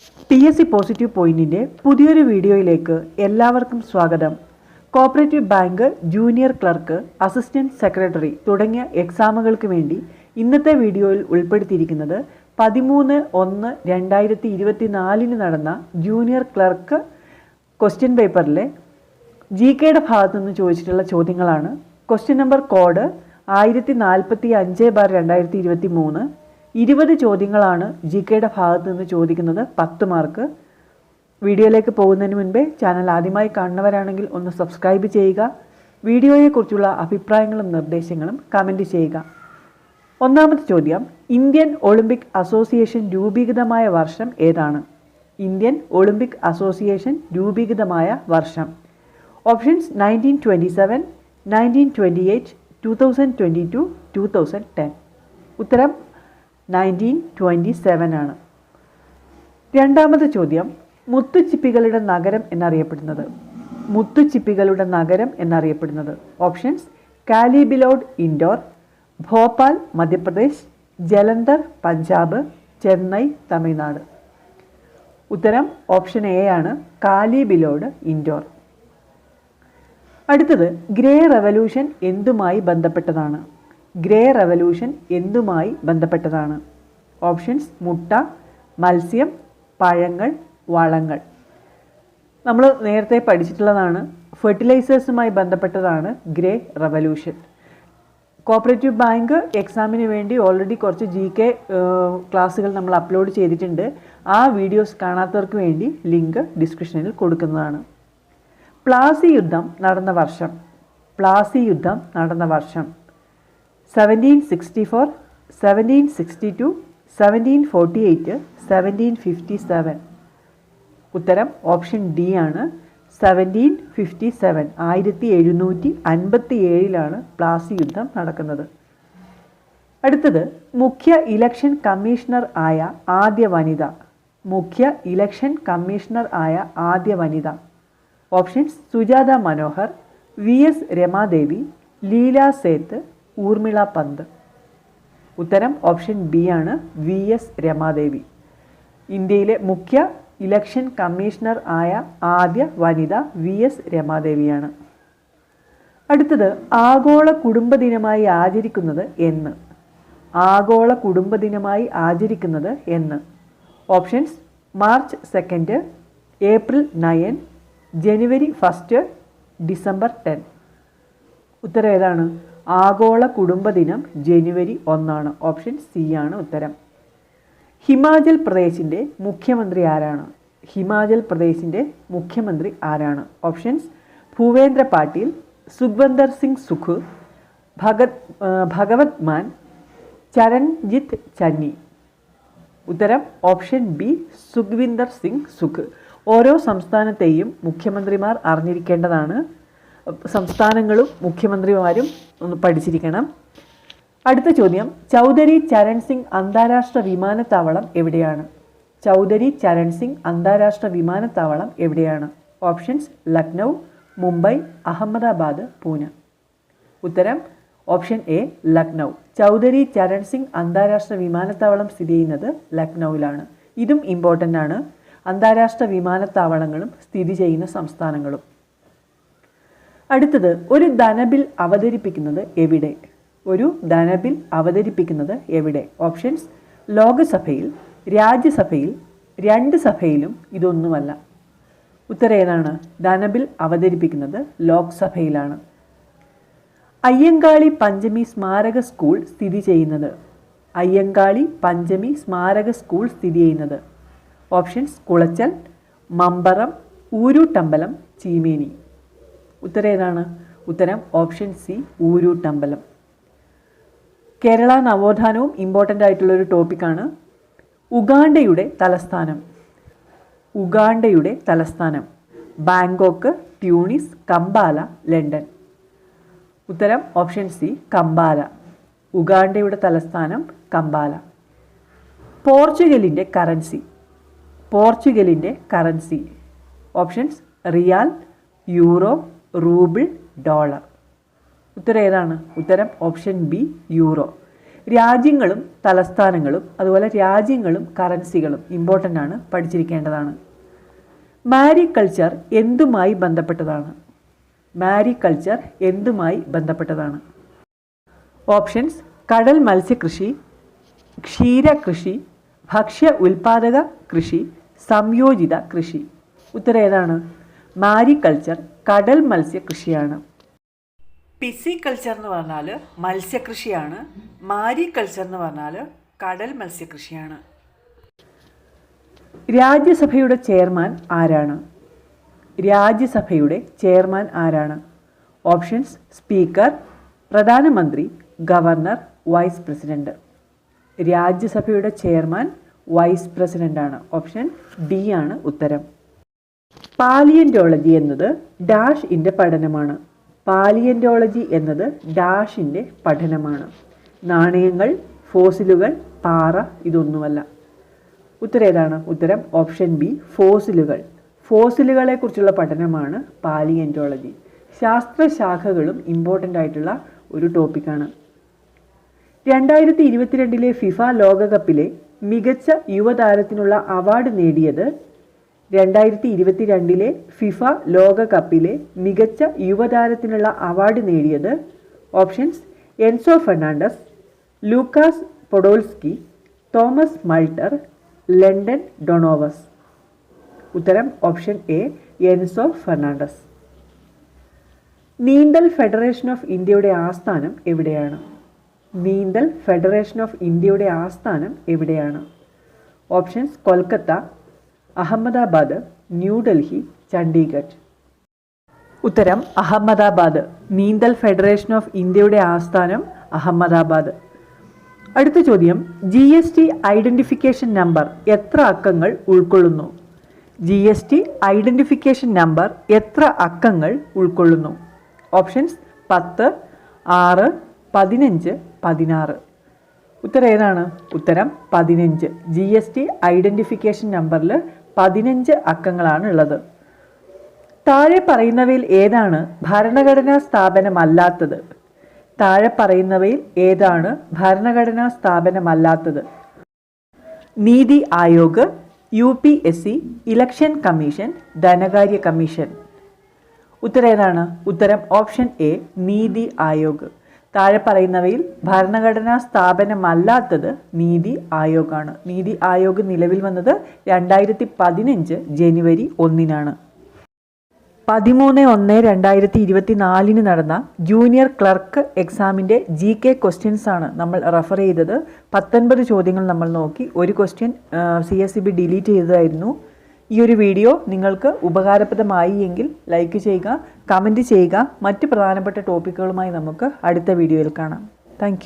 TSC positive പോയിന്റിൻ്റെ പുതിയൊരു വീഡിയോയിലേക്ക് എല്ലാവർക്കും സ്വാഗതം. Cooperative bank junior clerk, assistant secretary തുടങ്ങിയ എക്സാമുകൾക്ക് വേണ്ടി ഇന്നത്തെ വീഡിയോയിൽ ഉൾപ്പെടുത്തിയിരിക്കുന്നത് 13/1/2024 നടന്ന ജൂനിയർ ക്ലർക്ക് ക്വസ്റ്റ്യൻ പേപ്പറിലെ GKയുടെ ഭാഗത്തു നിന്ന് ചോദിച്ചിട്ടുള്ള ചോദ്യങ്ങളാണ്. Question number code 1045/2023. 20 ചോദ്യങ്ങളാണ് GKയുടെ ഭാഗത്തു നിന്ന് ചോദിക്കുന്നത്, 10 മാർക്ക്. വീഡിയോയിലേക്ക് പോകുന്നതിന് മുൻപേ ചാനൽ ആദ്യമായി കാണുന്നവരാണെങ്കിൽ ഒന്ന് സബ്സ്ക്രൈബ് ചെയ്യുക. വീഡിയോയെക്കുറിച്ചുള്ള അഭിപ്രായങ്ങളും നിർദ്ദേശങ്ങളും കമൻറ്റ് ചെയ്യുക. ഒന്നാമത്തെ ചോദ്യം, ഇന്ത്യൻ ഒളിമ്പിക് അസോസിയേഷൻ രൂപീകൃതമായ വർഷം ഏതാണ്? ഇന്ത്യൻ ഒളിമ്പിക് അസോസിയേഷൻ രൂപീകൃതമായ വർഷം. ഓപ്ഷൻസ് 1927, 1928, 2022, 2010. ഉത്തരം 1927 ആണ്. രണ്ടാമത്തെ ചോദ്യം, മുത്തുച്ചിപ്പികളുടെ നഗരം എന്നറിയപ്പെടുന്നത്. മുത്തുച്ചിപ്പികളുടെ നഗരം എന്നറിയപ്പെടുന്നത്. ഓപ്ഷൻസ് കാലിബിലോഡ് ഇൻഡോർ, ഭോപ്പാൽ മധ്യപ്രദേശ്, ജലന്ധർ പഞ്ചാബ്, ചെന്നൈ തമിഴ്നാട്. ഉത്തരം ഓപ്ഷൻ എ ആണ്, കാലിബിലോഡ് ഇൻഡോർ. അടുത്തത്, ഗ്രേ റവല്യൂഷൻ എന്തുമായി ബന്ധപ്പെട്ടതാണ്? ഗ്രേ റവല്യൂഷൻ എന്തുമായി ബന്ധപ്പെട്ടതാണ്? ഓപ്ഷൻസ് മുട്ട, മത്സ്യം, പഴങ്ങൾ, വളങ്ങൾ. നമ്മൾ നേരത്തെ പഠിച്ചിട്ടുള്ളതാണ്. ഫെർട്ടിലൈസേഴ്സുമായി ബന്ധപ്പെട്ടതാണ് ഗ്രേ റവല്യൂഷൻ. കോപ്പറേറ്റീവ് ബാങ്ക് എക്സാമിന് വേണ്ടി ഓൾറെഡി കുറച്ച് GK ക്ലാസ്സുകൾ നമ്മൾ അപ്ലോഡ് ചെയ്തിട്ടുണ്ട്. ആ വീഡിയോസ് കാണാത്തവർക്ക് വേണ്ടി ലിങ്ക് ഡിസ്ക്രിപ്ഷനിൽ കൊടുക്കുന്നതാണ്. പ്ലാസി യുദ്ധം നടന്ന വർഷം. പ്ലാസി യുദ്ധം നടന്ന വർഷം 1764, 1762, 1748, 1757. ഉത്തരം ഓപ്ഷൻ ഡി ആണ്, 1757. 1757 പ്ലാസി യുദ്ധം നടക്കുന്നത്. അടുത്തത്, മുഖ്യ ഇലക്ഷൻ കമ്മീഷണർ ആയ ആദ്യ വനിത. മുഖ്യ ഇലക്ഷൻ കമ്മീഷണർ ആയ ആദ്യ വനിത. ഓപ്ഷൻസ് സുജാത മനോഹർ, VS രമാദേവി, ലീല സേത്ത്, ഊർമിള പന്ത്. ഉത്തരം ഓപ്ഷൻ ബി ആണ്, VS രമാദേവി. ഇന്ത്യയിലെ മുഖ്യ ഇലക്ഷൻ കമ്മീഷണർ ആയ ആദ്യ വനിത VS രമാദേവിയാണ്. അടുത്തത്, ആഗോള കുടുംബ ദിനമായി ആചരിക്കുന്നത് എന്ന്? ആഗോള കുടുംബ ദിനമായി ആചരിക്കുന്നത് എന്ന്? ഓപ്ഷൻസ് മാർച്ച് 2, ഏപ്രിൽ 9, ജനുവരി 1, ഡിസംബർ 10. ഉത്തരം ഏതാണ്? ആഗോള കുടുംബ ദിനം ജനുവരി 1. ഓപ്ഷൻ സി ആണ് ഉത്തരം. ഹിമാചൽ പ്രദേശിൻ്റെ മുഖ്യമന്ത്രി ആരാണ്? ഹിമാചൽ പ്രദേശിൻ്റെ മുഖ്യമന്ത്രി ആരാണ്? ഓപ്ഷൻസ് ഭൂപേന്ദ്ര പാട്ടീൽ, സുഖ്വന്ദർ സിംഗ് സുഖ്, ഭഗവത് മാൻ, ചരൺജിത്ത് ചന്നി. ഉത്തരം option B, Sukhwinder Singh souk. ഓരോ സംസ്ഥാനത്തെയും മുഖ്യമന്ത്രിമാർ അറിഞ്ഞിരിക്കേണ്ടതാണ്. സംസ്ഥാനങ്ങളും മുഖ്യമന്ത്രിമാരും ഒന്ന് പഠിച്ചിരിക്കണം. അടുത്ത ചോദ്യം, ചൗധരി ചരൺ സിംഗ് അന്താരാഷ്ട്ര വിമാനത്താവളം എവിടെയാണ്? ചൗധരി ചരൺ സിംഗ് അന്താരാഷ്ട്ര വിമാനത്താവളം എവിടെയാണ്? ഓപ്ഷൻസ് ലക്നൗ, മുംബൈ, അഹമ്മദാബാദ്, പൂന. ഉത്തരം ഓപ്ഷൻ എ, ലക്നൗ. ചൗധരി ചരൺ സിംഗ് അന്താരാഷ്ട്ര വിമാനത്താവളം സ്ഥിതി ചെയ്യുന്നത് ലക്നൌവിലാണ്. ഇതും ഇമ്പോർട്ടൻ്റ് ആണ്, അന്താരാഷ്ട്ര വിമാനത്താവളങ്ങളും സ്ഥിതി ചെയ്യുന്ന സംസ്ഥാനങ്ങളും. അടുത്തത്, ഒരു ധനബിൽ അവതരിപ്പിക്കുന്നത് എവിടെ? ഒരു ധനബിൽ അവതരിപ്പിക്കുന്നത് എവിടെ? ഓപ്ഷൻസ് ലോകസഭയിൽ, രാജ്യസഭയിൽ, 2 സഭയിലും, ഇതൊന്നുമല്ല. ഉത്തരം ഏതാണ്? ധനബിൽ അവതരിപ്പിക്കുന്നത് ലോക്സഭയിലാണ്. അയ്യങ്കാളി പഞ്ചമി സ്മാരക സ്കൂൾ സ്ഥിതി ചെയ്യുന്നത്? അയ്യങ്കാളി പഞ്ചമി സ്മാരക സ്കൂൾ സ്ഥിതി ചെയ്യുന്നത്? ഓപ്ഷൻസ് കുളച്ചൽ, മമ്പറം, ഊരൂട്ടമ്പലം, ചീമേനി. ഉത്തരം ഏതാണ്? ഉത്തരം ഓപ്ഷൻ സി, ഊരൂട്ടമ്പലം. കേരള നവോത്ഥാനവും ഇമ്പോർട്ടൻ്റ് ആയിട്ടുള്ളൊരു ടോപ്പിക്കാണ്. ഉഗാണ്ടയുടെ തലസ്ഥാനം. ഉഗാണ്ടയുടെ തലസ്ഥാനം ബാങ്കോക്ക്, ട്യൂണിസ്, കമ്പാല, ലണ്ടൻ. ഉത്തരം ഓപ്ഷൻ സി, കമ്പാല. ഉഗാണ്ടയുടെ തലസ്ഥാനം കമ്പാല. പോർച്ചുഗലിൻ്റെ കറൻസി. പോർച്ചുഗലിൻ്റെ currency. Options riyal, euro, rouble, dollar. ഉത്തരം ഏതാണ്? ഉത്തരം ഓപ്ഷൻ ബി, യൂറോ. രാജ്യങ്ങളും തലസ്ഥാനങ്ങളും അതുപോലെ രാജ്യങ്ങളും കറൻസികളും ഇമ്പോർട്ടൻ്റ് ആണ്, പഠിച്ചിരിക്കേണ്ടതാണ്. മാരികൾച്ചർ എന്തുമായി ബന്ധപ്പെട്ടതാണ്? മാരികൾച്ചർ എന്തുമായി ബന്ധപ്പെട്ടതാണ്? ഓപ്ഷൻസ്: കടൽ മത്സ്യകൃഷി, ക്ഷീരകൃഷി, ഭക്ഷ്യ ഉൽപാദക കൃഷി, സംയോജിത കൃഷി. ഉത്തരം ഏതാണ്? മാരികൾച്ചർ കടൽ മത്സ്യകൃഷിയാണ്. പിസികൾച്ചർ എന്ന് പറഞ്ഞാൽ മത്സ്യകൃഷിയാണ്. മാരികൾച്ചർ എന്ന് പറഞ്ഞാൽ കടൽ മത്സ്യകൃഷിയാണ്. രാജ്യസഭയുടെ ചെയർമാൻ ആരാണ്? രാജ്യസഭയുടെ ചെയർമാൻ ആരാണ്? ഓപ്ഷൻസ്: സ്പീക്കർ, പ്രധാനമന്ത്രി, ഗവർണർ, വൈസ് പ്രസിഡന്റ്. രാജ്യസഭയുടെ ചെയർമാൻ വൈസ് പ്രസിഡന്റ് ആണ്. ഓപ്ഷൻ ഡി ആണ് ഉത്തരം. പാലിയന്റോളജി എന്നത് ഡാഷിൻ്റെ പഠനമാണ്. പാലിയന്റോളജി എന്നത് ഡാഷിൻ്റെ പഠനമാണ്. നാണയങ്ങൾ, ഫോസിലുകൾ, പാറ ഇതൊന്നുമല്ല. ഉത്തരം ഏതാണ്? ഉത്തരം ഓപ്ഷൻ ബി, ഫോസിലുകൾ. ഫോസിലുകളെക്കുറിച്ചുള്ള പഠനമാണ് പാലിയന്റോളജി. ശാസ്ത്രശാഖകളും ഇമ്പോർട്ടൻ്റ് ആയിട്ടുള്ള ഒരു ടോപ്പിക്കാണ്. 2022 ഫിഫ ലോകകപ്പിലെ മികച്ച യുവതാരത്തിനുള്ള അവാർഡ് നേടിയത് 2022 ഫിഫ ലോകകപ്പിലെ മികച്ച യുവതാരത്തിനുള്ള അവാർഡ് നേടിയത് options: Enzo Fernandez, Lukas Podolski, Thomas Muller, Landon Donovan. ഉത്തരം ഓപ്ഷൻ എ, എൻസോ ഫെർണാണ്ടസ്. നീന്തൽ ഫെഡറേഷൻ ഓഫ് ഇന്ത്യയുടെ ആസ്ഥാനം എവിടെയാണ്? നീന്തൽ ഫെഡറേഷൻ ഓഫ് ഇന്ത്യയുടെ ആസ്ഥാനം എവിടെയാണ്? ഓപ്ഷൻസ്: കൊൽക്കത്ത, അഹമ്മദാബാദ്, ന്യൂഡൽഹി, ചണ്ഡീഗഡ്. ഉത്തരം അഹമ്മദാബാദ്. നീന്തൽ ഫെഡറേഷൻ ഓഫ് ഇന്ത്യയുടെ ആസ്ഥാനം അഹമ്മദാബാദ്. അടുത്ത ചോദ്യം: GST ഐഡന്റിഫിക്കേഷൻ നമ്പർ എത്ര അക്കങ്ങൾ ഉൾക്കൊള്ളുന്നു? GST ഐഡന്റിഫിക്കേഷൻ നമ്പർ എത്ര അക്കങ്ങൾ ഉൾക്കൊള്ളുന്നു? ഓപ്ഷൻസ്: 10, 6, 15, 16. ഉത്തരം ഏതാണ്? ഉത്തരം 15. GST ഐഡന്റിഫിക്കേഷൻ നമ്പറിൽ 15 അക്കങ്ങളാണ് ഉള്ളത്. താഴെ പറയുന്നവയിൽ ഏതാണ് ഭരണഘടനാ സ്ഥാപനമല്ലാത്തത്? താഴെ പറയുന്നവയിൽ ഏതാണ് ഭരണഘടനാ സ്ഥാപനമല്ലാത്തത്? NITI Aayog, UPSC, election commission, ധനകാര്യ കമ്മീഷൻ. ഉത്തരം ഏതാണ്? ഉത്തരം ഓപ്ഷൻ എ, നീതി ആയോഗ്. താഴെ പറയുന്നവയിൽ ഭരണഘടനാ സ്ഥാപനമല്ലാത്തത് നീതി ആയോഗാണ്. നീതി ആയോഗ് നിലവിൽ വന്നത് 2015 ജനുവരി 1-നാണ്. 13/1/2024 നടന്ന ജൂനിയർ ക്ലർക്ക് എക്സാമിൻ്റെ GK ക്വസ്റ്റ്യൻസ് ആണ് നമ്മൾ റെഫർ ചെയ്തത്. 19 ചോദ്യങ്ങൾ നമ്മൾ നോക്കി. ഒരു ക്വസ്റ്റ്യൻ CSEB ഡിലീറ്റ് ചെയ്തതായിരുന്നു. ഈ ഒരു വീഡിയോ നിങ്ങൾക്ക് ഉപകാരപ്രദമായി എങ്കിൽ ലൈക്ക് ചെയ്യുക, കമൻറ്റ് ചെയ്യുക. മറ്റ് പ്രധാനപ്പെട്ട ടോപ്പിക്കുകളുമായി നമുക്ക് അടുത്ത വീഡിയോയിൽ കാണാം. താങ്ക്